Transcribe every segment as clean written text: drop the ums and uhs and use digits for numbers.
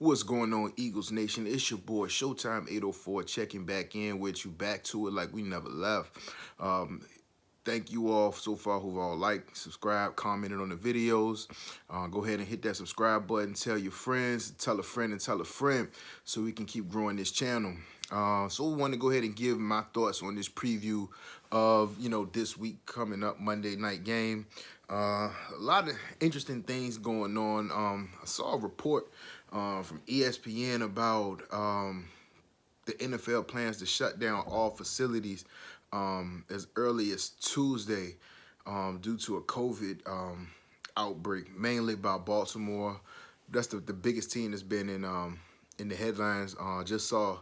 What's going on, Eagles Nation? It's your boy Showtime 804 checking back in with you, back to it like we never left. Um, Thank you all so far who've all liked, subscribed, commented on the videos. Go ahead and hit that subscribe button. Tell your friends, tell a friend, and tell a friend so we can keep growing this channel. So we want to go ahead and give my thoughts on this preview of, this week coming up Monday night game. A lot of interesting things going on. I saw a report from ESPN about the NFL plans to shut down all facilities as early as Tuesday due to a COVID outbreak, mainly by Baltimore. That's the biggest team that's been in the headlines. Just saw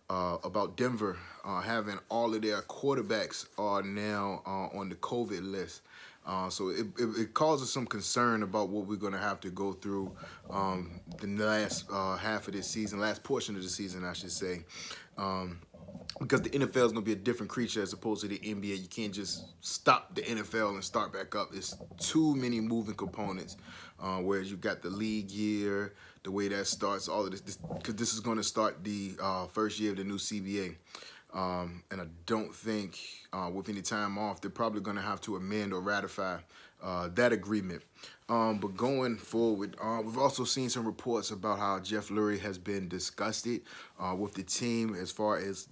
about Denver having all of their quarterbacks are now on the COVID list. So it causes some concern about what we're going to have to go through the last half of this season, last portion of the season, I should say. Because the NFL is going to be a different creature as opposed to the NBA. You can't just stop the NFL and start back up. It's too many moving components. Whereas you got the league year, the way that starts, all of this, because this is going to start the first year of the new CBA. And I don't think with any time off, they're probably going to have to amend or ratify that agreement. But going forward, we've also seen some reports about how Jeff Lurie has been disgusted with the team as far as,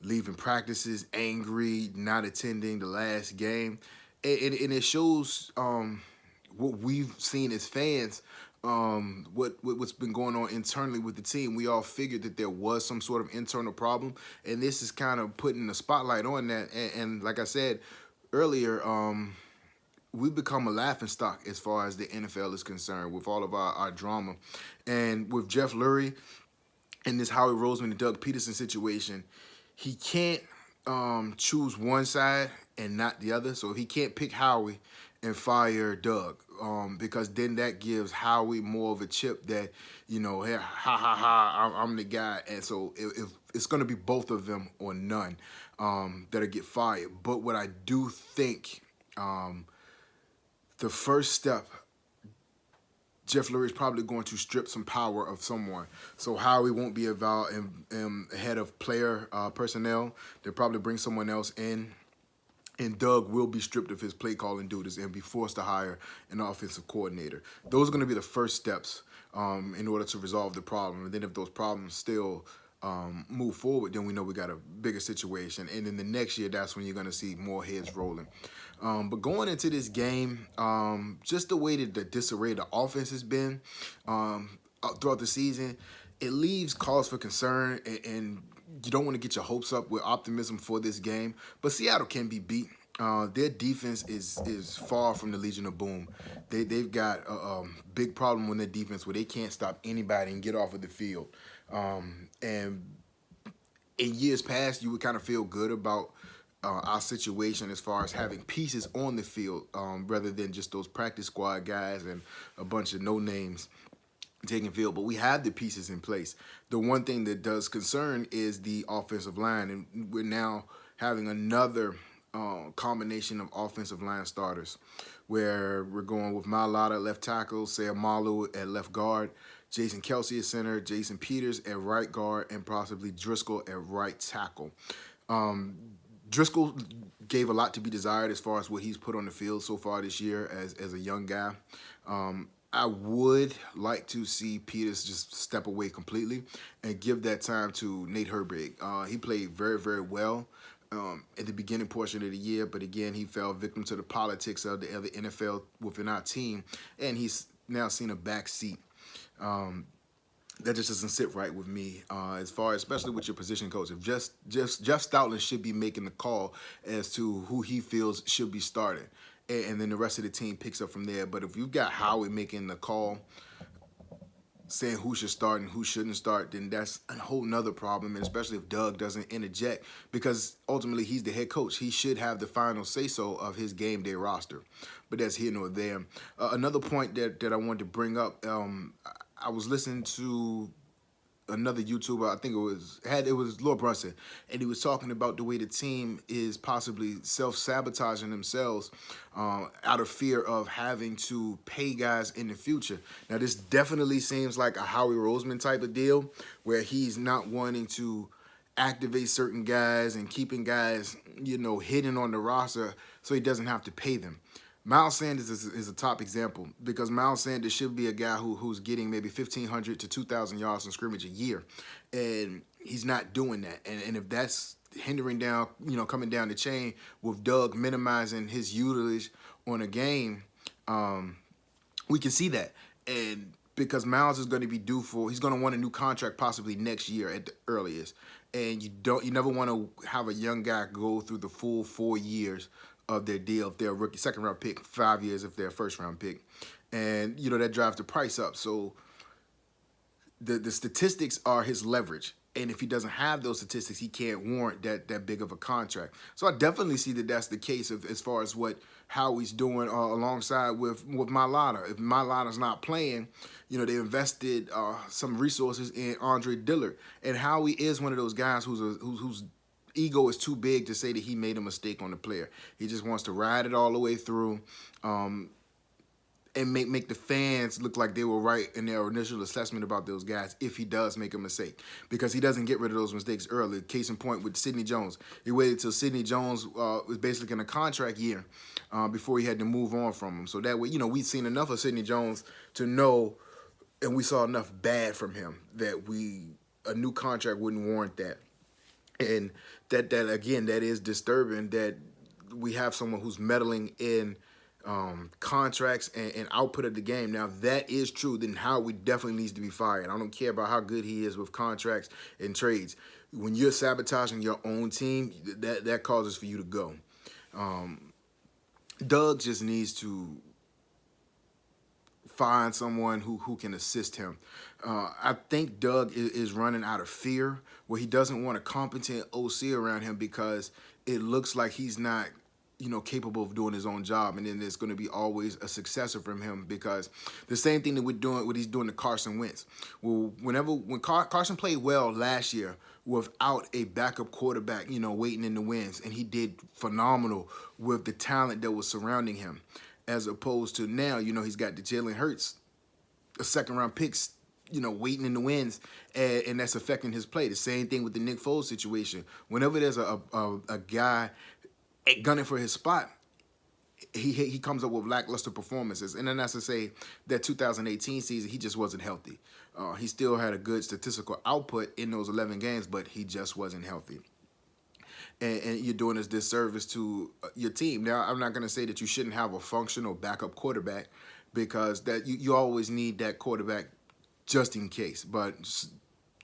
leaving practices, angry, not attending the last game. And it shows what we've seen as fans, what's been going on internally with the team. We all figured that there was some sort of internal problem, and this is kind of putting the spotlight on that. And like I said earlier, we've become a laughingstock as far as the NFL is concerned with all of our drama. And with Jeff Lurie and this Howie Roseman and Doug Peterson situation, he can't choose one side and not the other. So he can't pick Howie and fire Doug because then that gives Howie more of a chip that, hey, ha, ha, ha, I'm the guy. And so if it's going to be both of them or none that'll get fired. But what I do think the first step, Jeff Lurie is probably going to strip some power of someone. So Howie won't be head of player personnel. They'll probably bring someone else in. And Doug will be stripped of his play calling duties and be forced to hire an offensive coordinator. Those are going to be the first steps in order to resolve the problem. And then if those problems still move forward, then we know we got a bigger situation. And in the next year, that's when you're going to see more heads rolling. But going into this game, just the way that the disarray the offense has been throughout the season, it leaves cause for concern, and you don't want to get your hopes up with optimism for this game. But Seattle can be beat. Their defense is far from the Legion of Boom. They've got a big problem with their defense where they can't stop anybody and get off of the field. And in years past, you would kind of feel good about our situation as far as having pieces on the field rather than just those practice squad guys and a bunch of no-names taking field. But we have the pieces in place. The one thing that does concern is the offensive line, and we're now having another combination of offensive line starters where we're going with Mailata at left tackle, Seumalo at left guard, Jason Kelce at center, Jason Peters at right guard, and possibly Driscoll at right tackle. Driscoll gave a lot to be desired as far as what he's put on the field so far this year as a young guy. I would like to see Peters just step away completely and give that time to Nate Herbig. He played very, very well at the beginning portion of the year, but again, he fell victim to the politics of the other NFL within our team, and he's now seen a back seat. That just doesn't sit right with me as far as, especially with your position coach. If Jeff Stoutland should be making the call as to who he feels should be starting, and then the rest of the team picks up from there. But if you've got Howie making the call, saying who should start and who shouldn't start, then that's a whole nother problem, and especially if Doug doesn't interject, because ultimately he's the head coach. He should have the final say-so of his game day roster, but that's here nor there. Another point that I wanted to bring up, I was listening to another YouTuber, I think it was Lord Brunson, and he was talking about the way the team is possibly self-sabotaging themselves out of fear of having to pay guys in the future. Now, this definitely seems like a Howie Roseman type of deal, where he's not wanting to activate certain guys and keeping guys, hidden on the roster so he doesn't have to pay them. Miles Sanders is a top example because Miles Sanders should be a guy who's getting maybe 1,500 to 2,000 yards from scrimmage a year, and he's not doing that. And if that's hindering down, coming down the chain with Doug minimizing his usage on a game, we can see that. And because Miles is going to be he's going to want a new contract possibly next year at the earliest. And you never want to have a young guy go through the full 4 years of their deal if they're a rookie, second round pick, 5 years if they're a first round pick. And, that drives the price up. So the statistics are his leverage. And if he doesn't have those statistics, he can't warrant that big of a contract. So I definitely see that that's the case as far as what Howie's doing alongside with Mailata. If Mailata's not playing, they invested some resources in Andre Dillard. And Howie is one of those guys whose ego is too big to say that he made a mistake on the player. He just wants to ride it all the way through. And make the fans look like they were right in their initial assessment about those guys if he does make a mistake. Because he doesn't get rid of those mistakes early. Case in point with Sidney Jones. He waited till Sidney Jones was basically in a contract year before he had to move on from him. So that way, we'd seen enough of Sidney Jones to know, and we saw enough bad from him that a new contract wouldn't warrant that. And that again, that is disturbing that we have someone who's meddling in contracts and output of the game. Now, if that is true, then Howie definitely needs to be fired. I don't care about how good he is with contracts and trades. When you're sabotaging your own team, that causes for you to go. Doug just needs to find someone who can assist him. I think Doug is running out of fear, where he doesn't want a competent OC around him because it looks like he's not capable of doing his own job, and then there's going to be always a successor from him, because the same thing that what he's doing to Carson Wentz. Well, when Carson played well last year without a backup quarterback, waiting in the wings, and he did phenomenal with the talent that was surrounding him, as opposed to now, he's got the Jalen Hurts, a second-round picks, waiting in the wings, and that's affecting his play. The same thing with the Nick Foles situation. Whenever there's a guy gunning for his spot, he comes up with lackluster performances. And then that's to say that 2018 season, he just wasn't healthy. He still had a good statistical output in those 11 games, but he just wasn't healthy. And you're doing this disservice to your team. Now, I'm not going to say that you shouldn't have a functional backup quarterback, because that you always need that quarterback just in case. But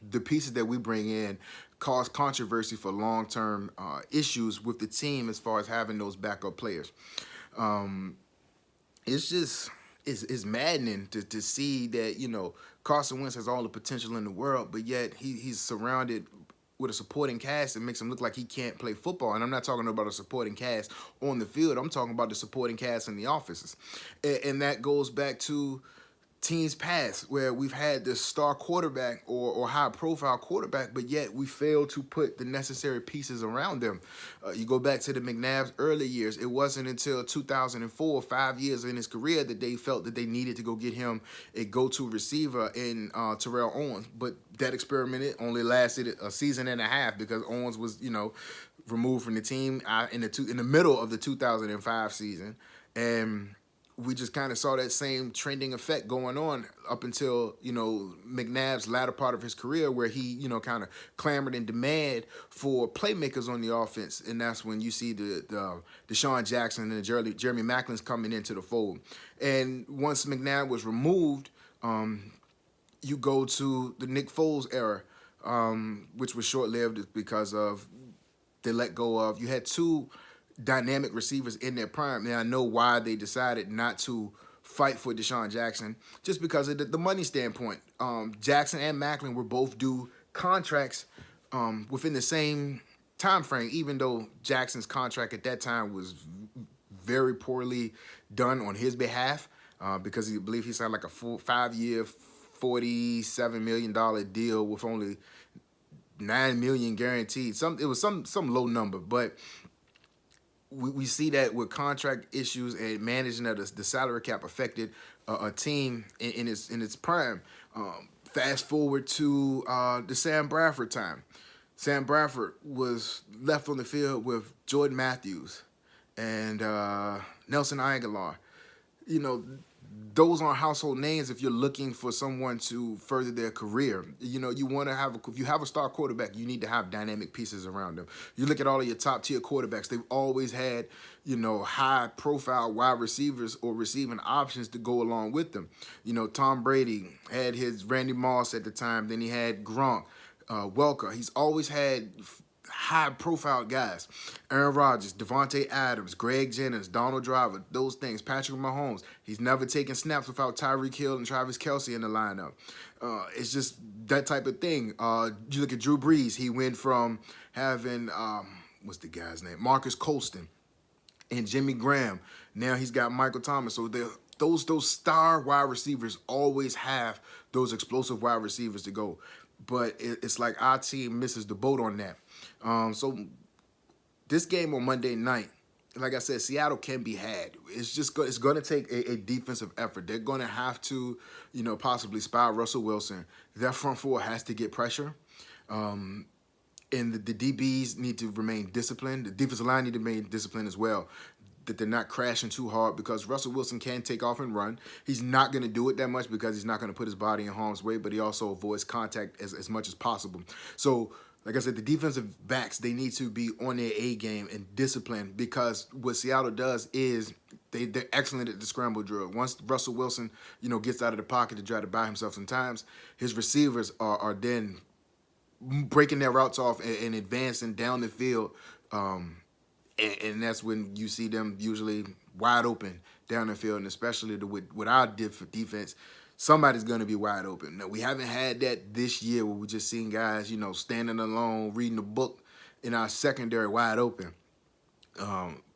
the pieces that we bring in cause controversy for long-term issues with the team as far as having those backup players. It's maddening to see that, Carson Wentz has all the potential in the world, but yet he's surrounded with a supporting cast that makes him look like he can't play football. And I'm not talking about a supporting cast on the field. I'm talking about the supporting cast in the offices. And that goes back to teams past, where we've had this star quarterback or high-profile quarterback, but yet we fail to put the necessary pieces around them. You go back to the McNabb's early years. It wasn't until 2004, 5 years in his career, that they felt that they needed to go get him a go-to receiver in Terrell Owens. But that experiment only lasted a season and a half, because Owens was, removed from the team in the middle of the 2005 season. And we just kind of saw that same trending effect going on up until, McNabb's latter part of his career, where he, kind of clamored and demanded for playmakers on the offense. And that's when you see the Deshaun Jackson and the Jeremy Maclin's coming into the fold. And once McNabb was removed, you go to the Nick Foles era, which was short-lived because of they let go of. You had two dynamic receivers in their prime. And I know why they decided not to fight for Deshaun Jackson, just because of the money standpoint. Jackson and Maclin were both due contracts within the same time frame, even though Jackson's contract at that time was very poorly done on his behalf, because he believed he signed like a full 5-year, $47 million deal with only $9 million guaranteed. It was some low number, but we see that with contract issues and managing that the salary cap affected a team in its prime. Fast forward to the Sam Bradford time. Sam Bradford was left on the field with Jordan Matthews and Nelson Aguilar. You know, those aren't household names if you're looking for someone to further their career. You know, you want to have, if you have a star quarterback, you need to have dynamic pieces around them. You look at all of your top tier quarterbacks, they've always had, you know, high profile wide receivers or receiving options to go along with them. You know, Tom Brady had his Randy Moss at the time, then he had Gronk, Welker. He's always had high-profile guys. Aaron Rodgers, Devontae Adams, Greg Jennings, Donald Driver, those things. Patrick Mahomes. He's never taken snaps without Tyreek Hill and Travis Kelce in the lineup. It's just that type of thing. You look at Drew Brees. He went from having, what's the guy's name? Marcus Colston and Jimmy Graham. Now he's got Michael Thomas. So those star wide receivers always have those explosive wide receivers to go. But it's like our team misses the boat on that. So this game on Monday night, like I said, Seattle can be had. It's going to take a defensive effort. They're going to have to, you know, possibly spy Russell Wilson. Their front four has to get pressure. And the DBs need to remain disciplined. The defensive line need to remain disciplined as well, that they're not crashing too hard, because Russell Wilson can take off and run. He's not going to do it that much because he's not going to put his body in harm's way, but he also avoids contact as much as possible. So, like I said, the defensive backs, they need to be on their A game and disciplined, because what Seattle does is they're excellent at the scramble drill. Once Russell Wilson, you know, gets out of the pocket to try to buy himself some times, his receivers are then breaking their routes off and advancing down the field. And that's when you see them usually wide open down the field, and especially with our defense, somebody's going to be wide open. Now, we haven't had that this year where we just seen guys, you know, standing alone, reading a book in our secondary wide open.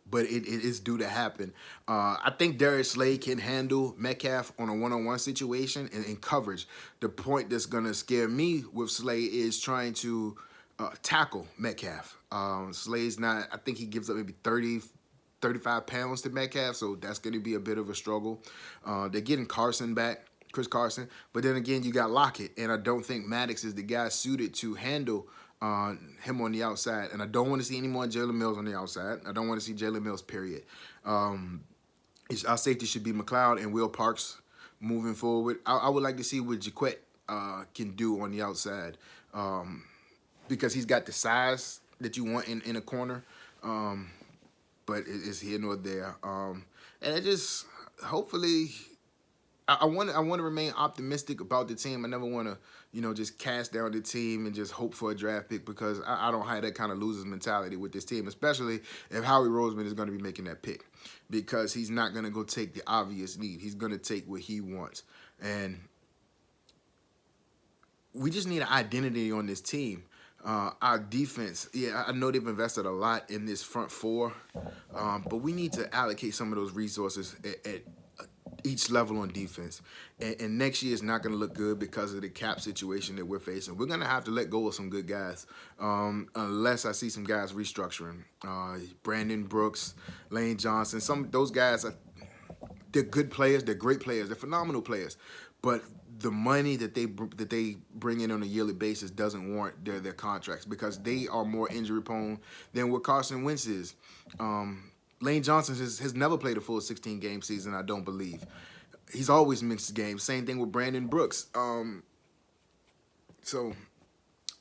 But it is due to happen. I think Darius Slay can handle Metcalf on a one-on-one situation and in coverage. The point that's going to scare me with Slay is trying to tackle Metcalf. Slay's not, I think he gives up maybe 30, 35 pounds to Metcalf, so that's going to be a bit of a struggle. They're getting Carson back, Chris Carson, but then again, you got Lockett, and I don't think Maddox is the guy suited to handle him on the outside, and I don't want to see any more Jalen Mills on the outside. I don't want to see Jalen Mills, period. Our safety should be McLeod and Will Parks moving forward. I would like to see what Jaquette can do on the outside, because he's got the size that you want in a corner, but it's here nor there. And it just, hopefully, I want to remain optimistic about the team. I never want to, you know, just cast down the team and just hope for a draft pick, because I don't have that kind of loser's mentality with this team, especially if Howie Roseman is going to be making that pick, because he's not going to go take the obvious need. He's going to take what he wants. And we just need an identity on this team. Our defense, yeah, I know they've invested a lot in this front four, but we need to allocate some of those resources at each level on defense. And next year is not going to look good because of the cap situation that we're facing. We're going to have to let go of some good guys, unless I see some guys restructuring. Brandon Brooks, Lane Johnson, those guys, they're good players, they're great players, they're phenomenal players, but the money that they bring in on a yearly basis doesn't warrant their contracts, because they are more injury prone than what Carson Wentz is. Lane Johnson has never played a full 16-game season, I don't believe. He's always mixed games. Same thing with Brandon Brooks. So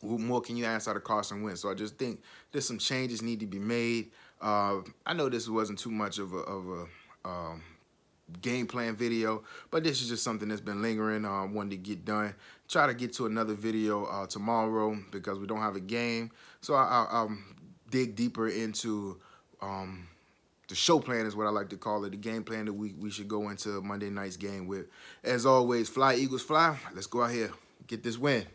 what more can you ask out of Carson Wentz? So I just think there's some changes need to be made. I know this wasn't too much of a game plan video, but this is just something that's been lingering. Wanted to get done. Try to get to another video tomorrow, because we don't have a game. So I'll dig deeper into the show plan, is what I like to call it, the game plan that we should go into Monday night's game with. As always, fly Eagles fly. Let's go out here, get this win.